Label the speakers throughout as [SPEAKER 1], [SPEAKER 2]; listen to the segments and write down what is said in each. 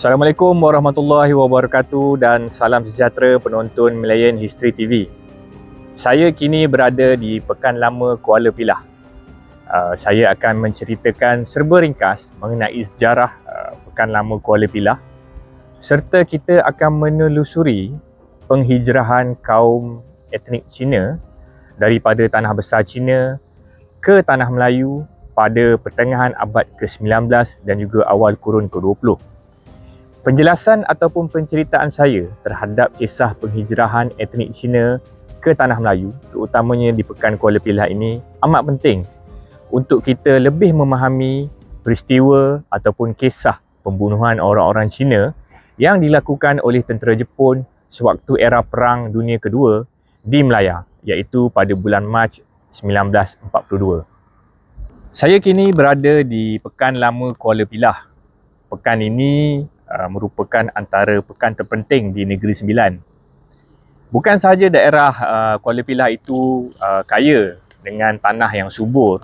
[SPEAKER 1] Assalamualaikum warahmatullahi wabarakatuh dan salam sejahtera penonton Malayan History TV. Saya kini berada di Pekan Lama Kuala Pilah. Saya akan menceritakan serba ringkas mengenai sejarah Pekan Lama Kuala Pilah serta kita akan menelusuri penghijrahan kaum etnik Cina daripada Tanah Besar Cina ke Tanah Melayu pada pertengahan abad ke-19 dan juga awal kurun ke-20. Penjelasan ataupun penceritaan saya terhadap kisah penghijrahan etnik Cina ke Tanah Melayu, terutamanya di Pekan Kuala Pilah ini, amat penting untuk kita lebih memahami peristiwa ataupun kisah pembunuhan orang-orang Cina yang dilakukan oleh tentera Jepun sewaktu era Perang Dunia Kedua di Melaya, iaitu pada bulan Mac 1942. Saya kini berada di Pekan Lama Kuala Pilah. Pekan ini merupakan antara pekan terpenting di Negeri Sembilan. Bukan sahaja daerah Kuala Pilah itu kaya dengan tanah yang subur,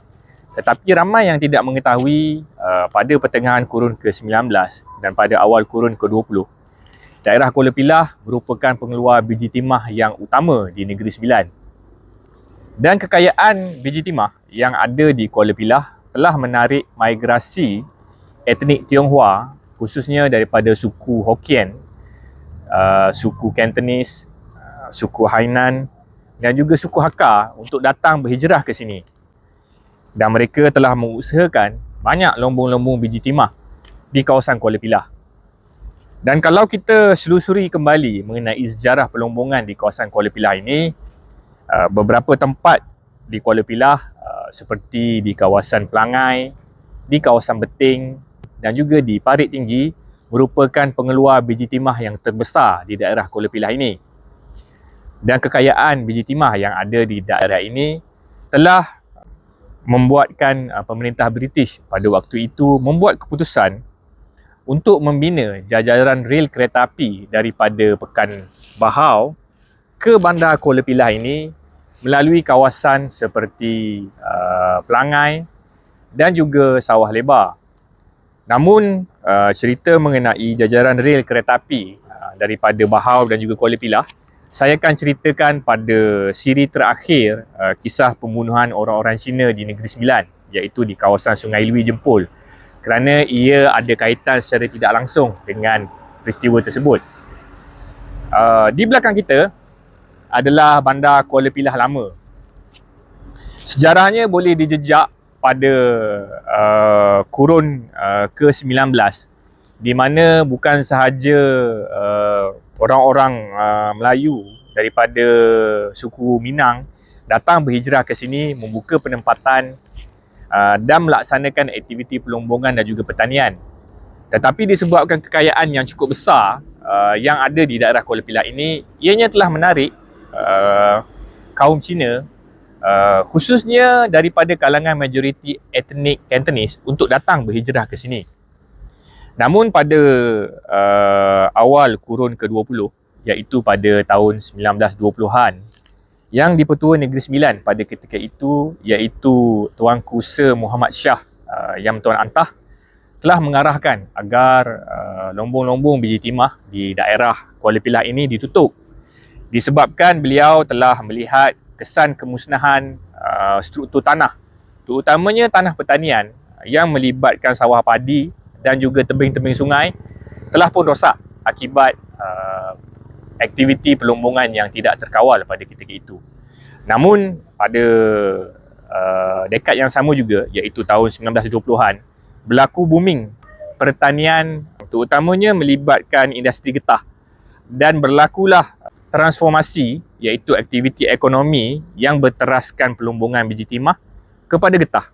[SPEAKER 1] tetapi ramai yang tidak mengetahui pada pertengahan kurun ke-19 dan pada awal kurun ke-20, daerah Kuala Pilah merupakan pengeluar biji timah yang utama di Negeri Sembilan. Dan kekayaan biji timah yang ada di Kuala Pilah telah menarik migrasi etnik Tionghoa, khususnya daripada suku Hokkien, suku Cantonese, suku Hainan dan juga suku Hakka untuk datang berhijrah ke sini. Dan mereka telah mengusahakan banyak lombong-lombong biji timah di kawasan Kuala Pilah. Dan kalau kita selusuri kembali mengenai sejarah pelombongan di kawasan Kuala Pilah ini, beberapa tempat di Kuala Pilah seperti di kawasan Pelangai, di kawasan Beting dan juga di Parit Tinggi merupakan pengeluar biji timah yang terbesar di daerah Kuala Pilah ini. Dan kekayaan biji timah yang ada di daerah ini telah membuatkan pemerintah British pada waktu itu membuat keputusan untuk membina jajaran rel kereta api daripada Pekan Bahau ke Bandar Kuala Pilah ini melalui kawasan seperti Pelangai dan juga Sawah Lebar. Namun, cerita mengenai jajaran rel kereta api daripada Bahau dan juga Kuala Pilah, saya akan ceritakan pada siri terakhir kisah pembunuhan orang-orang Cina di Negeri Sembilan, iaitu di kawasan Sungai Lui Jempol, kerana ia ada kaitan secara tidak langsung dengan peristiwa tersebut. Di belakang kita adalah Bandar Kuala Pilah lama. Sejarahnya boleh dijejak pada kurun ke-19, di mana bukan sahaja orang-orang Melayu daripada suku Minang datang berhijrah ke sini membuka penempatan dan melaksanakan aktiviti pelombongan dan juga pertanian. Tetapi disebabkan kekayaan yang cukup besar yang ada di daerah Kuala Pilah ini, ianya telah menarik kaum Cina, khususnya daripada kalangan majoriti etnik Cantonese untuk datang berhijrah ke sini. Namun pada awal kurun ke-20, iaitu pada tahun 1920-an, yang di-Pertua Negeri Sembilan pada ketika itu, iaitu Tuanku Sir Muhammad Shah Yang Tuan Antah, telah mengarahkan agar lombong-lombong biji timah di daerah Kuala Pilah ini ditutup, disebabkan beliau telah melihat kesan kemusnahan struktur tanah, terutamanya tanah pertanian yang melibatkan sawah padi dan juga tebing-tebing sungai telah pun rosak akibat aktiviti pelombongan yang tidak terkawal pada ketika itu. Namun pada dekad yang sama juga, iaitu tahun 1920-an, berlaku booming pertanian, terutamanya melibatkan industri getah, dan berlakulah transformasi, iaitu aktiviti ekonomi yang berteraskan pelombongan biji timah kepada getah.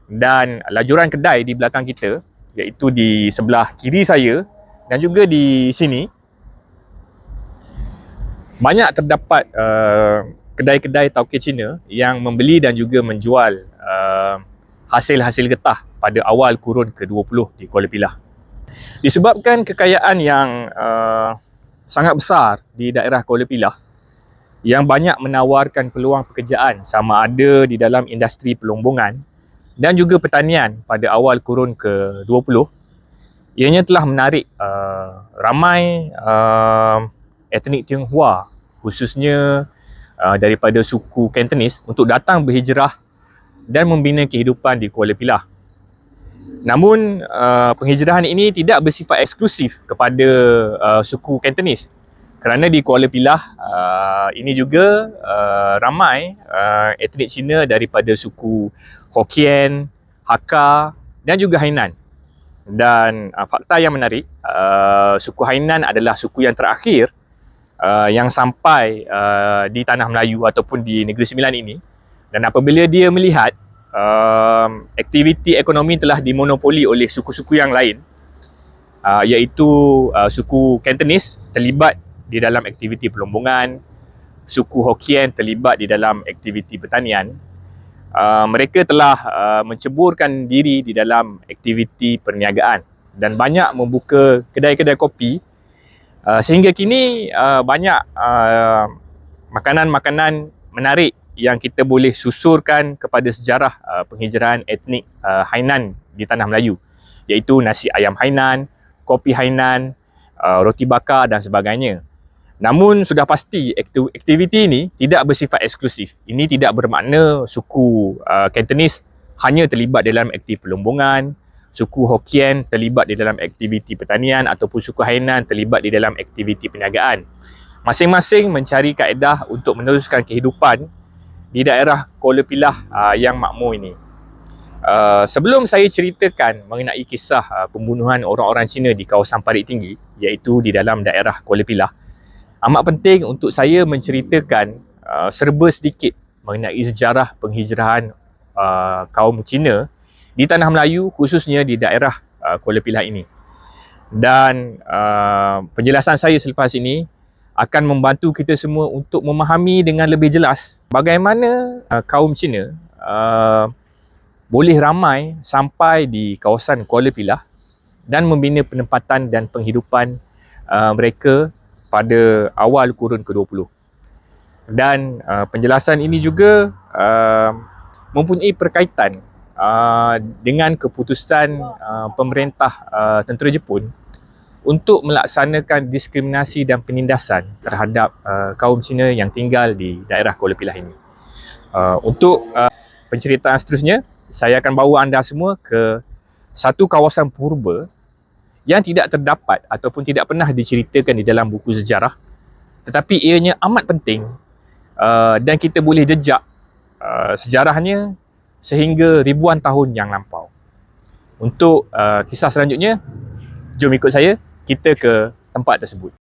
[SPEAKER 1] Dan lajuran kedai di belakang kita, iaitu di sebelah kiri saya dan juga di sini, banyak terdapat kedai-kedai tauke Cina yang membeli dan juga menjual hasil-hasil getah pada awal kurun ke-20 di Kuala Pilah. Disebabkan kekayaan yang sangat besar di daerah Kuala Pilah yang banyak menawarkan peluang pekerjaan sama ada di dalam industri pelombongan dan juga pertanian pada awal kurun ke-20, Ianya telah menarik ramai etnik Tionghoa, khususnya daripada suku Cantonese untuk datang berhijrah dan membina kehidupan di Kuala Pilah. Namun penghijrahan ini tidak bersifat eksklusif kepada suku Cantonese, kerana di Kuala Pilah ini juga ramai etnik Cina daripada suku Hokkien, Hakka dan juga Hainan. Dan fakta yang menarik, suku Hainan adalah suku yang terakhir yang sampai di Tanah Melayu ataupun di Negeri Sembilan ini. Dan apabila dia melihat aktiviti ekonomi telah dimonopoli oleh suku-suku yang lain, iaitu suku Cantonese terlibat di dalam aktiviti pelombongan, suku Hokkien terlibat di dalam aktiviti pertanian, mereka telah menceburkan diri di dalam aktiviti perniagaan dan banyak membuka kedai-kedai kopi, sehingga kini banyak makanan-makanan menarik yang kita boleh susurkan kepada sejarah penghijrahan etnik Hainan di Tanah Melayu, iaitu nasi ayam Hainan, kopi Hainan, roti bakar dan sebagainya. Namun sudah pasti aktiviti ini tidak bersifat eksklusif. Ini tidak bermakna suku Cantonese hanya terlibat dalam aktiviti pelombongan, suku Hokkien terlibat di dalam aktiviti pertanian ataupun suku Hainan terlibat di dalam aktiviti perniagaan. Masing-masing mencari kaedah untuk meneruskan kehidupan di daerah Kuala Pilah yang makmur ini. Sebelum saya ceritakan mengenai kisah pembunuhan orang-orang Cina di kawasan Parit Tinggi, iaitu di dalam daerah Kuala Pilah, amat penting untuk saya menceritakan serba sedikit mengenai sejarah penghijrahan kaum Cina di Tanah Melayu, khususnya di daerah Kuala Pilah ini. Dan penjelasan saya selepas ini akan membantu kita semua untuk memahami dengan lebih jelas bagaimana kaum Cina boleh ramai sampai di kawasan Kuala Pilah dan membina penempatan dan penghidupan mereka pada awal kurun ke-20. Dan penjelasan ini juga mempunyai perkaitan dengan keputusan pemerintah tentera Jepun untuk melaksanakan diskriminasi dan penindasan terhadap kaum Cina yang tinggal di daerah Kuala Pilah ini. Untuk penceritaan seterusnya, saya akan bawa anda semua ke satu kawasan purba yang tidak terdapat ataupun tidak pernah diceritakan di dalam buku sejarah, tetapi ianya amat penting dan kita boleh jejak sejarahnya sehingga ribuan tahun yang lampau. Untuk kisah selanjutnya, jom ikut saya, kita ke tempat tersebut.